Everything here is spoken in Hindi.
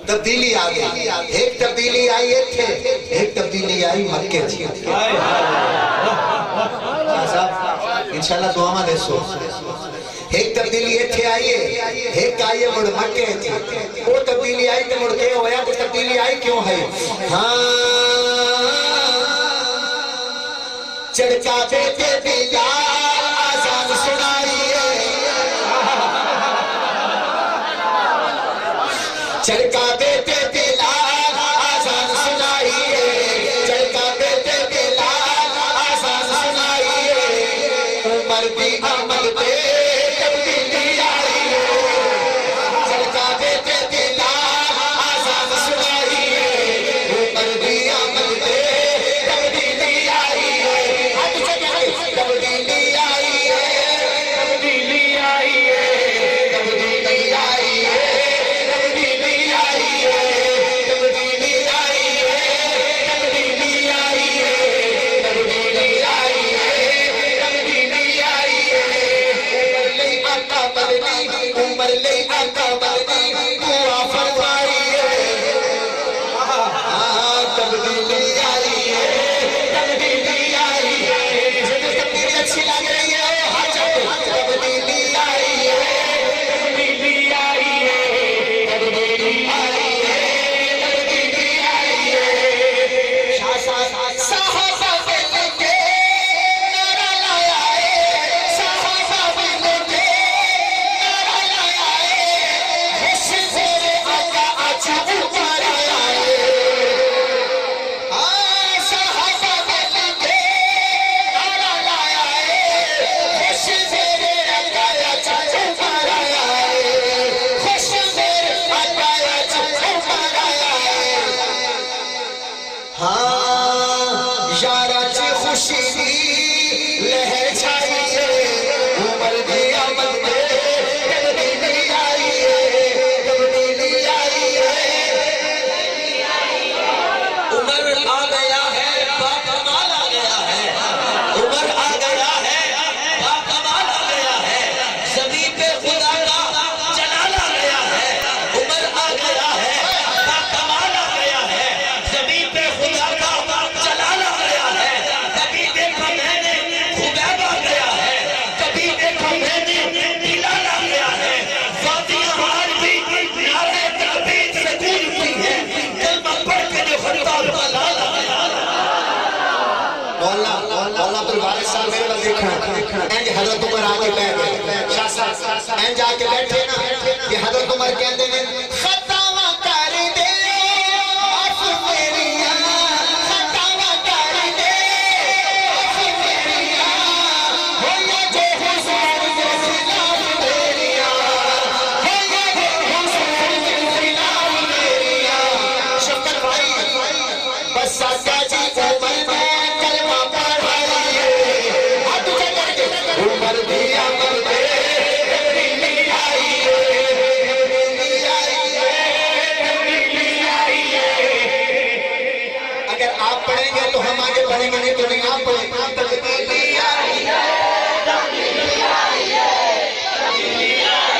तब्दीली आ गई। एक तब्दीली आई थे, एक तब्दीली आई मक्के थी। इंशाल्लाह दुआ में देसो। एक तब्दीली थे आई है, एक आई मुड़ मक्के थी। वो तब्दीली आई तो मुड़ के होया, तो तब्दीली आई क्यों है? हाँ चढ़का बेटे बिलाल आजान सुनाइए, चढ़का बेटे बिलाल आजान सुनाइए, चढ़का बेटे बिलाल आजान सुनाइए। उमर भी अमल पे तब्दीली आई है, चढ़का बेटे बिलाल आजान सुनाइए। उमर भी अमल पे तब्दीली आई है, तब्दीली आई है, तब्दीली आई है, तब्दीली आई है, तब्दीली आई है, तब्दीली आई है, तब्दीली आई है, तब्दीली आई है, तब्दीली आई है। उमर ले आका बदनी दुआ फरमाई है। तब्दीली आई है, तब्दीली आई है। तब्दीली अच्छी लग रही है, तब्दीली आई है, तब्दीली आई है, तब्दीली आई है, तब्दीली आई है। साहबा मिलके नारा लाया है, साहबा मिलके नारा लाया है। खुश तेरे आका अच्छा उमर आया है। साहबा मिलके नारा लाया है, खुश तेरे आका अच्छा उमर आया है, खुश तेरे आका अच्छा उमर आया है। हाँ यारा ची खुशी दी लहर छाई है। उमर भी अमल पे तब्दीली आई है, तब्दीली आई है। उमर आ गया है, बाकमाल आ गया है। उमर आ गया है, बाकमाल आ गया है। ज़मीन पे खुदा का जलाल आ गया है। उमर आ गया है, बाकमाल आ गया है। ज़मीन पे खुदा का जलाल आ गया है। कभी देखा मैंने खुबैब आ गया है, कभी देखा मैंने बिलाल आ गया है। फातिहा हार भी नारे तकबीर से गूंजती है, कलमा पढ़ के जो खुदा का लाल आ गया है। मौला अब्दुल वारिस साहब मेरे पास देखना, इंज हजरत उमर आके बैठ गए। शाह साहब इंज आके बैठे ना कि हजरत उमर कहते हैं खतावा कर दे माफ मेरिया, खतावा कर दे माफ मेरिया। हो ये जो हुजूर के खिलाफ मेरिया, हो ये जो हुजूर के खिलाफ मेरिया। शक्कर भाई बस आका जी उमर ने कलमा पढ़ाइए। हाथ ऊंचा करके उमर भी अमल पे तब्दीली आई है, तब्दीली आई है, तब्दीली आई है। अगर आप पढ़ेंगे तो हम आगे बढ़ेंगे, नहीं तो नहीं आप पढ़ेंगे। तब्दीली आई है, तब्दीली आई है, तब्दीली आई है।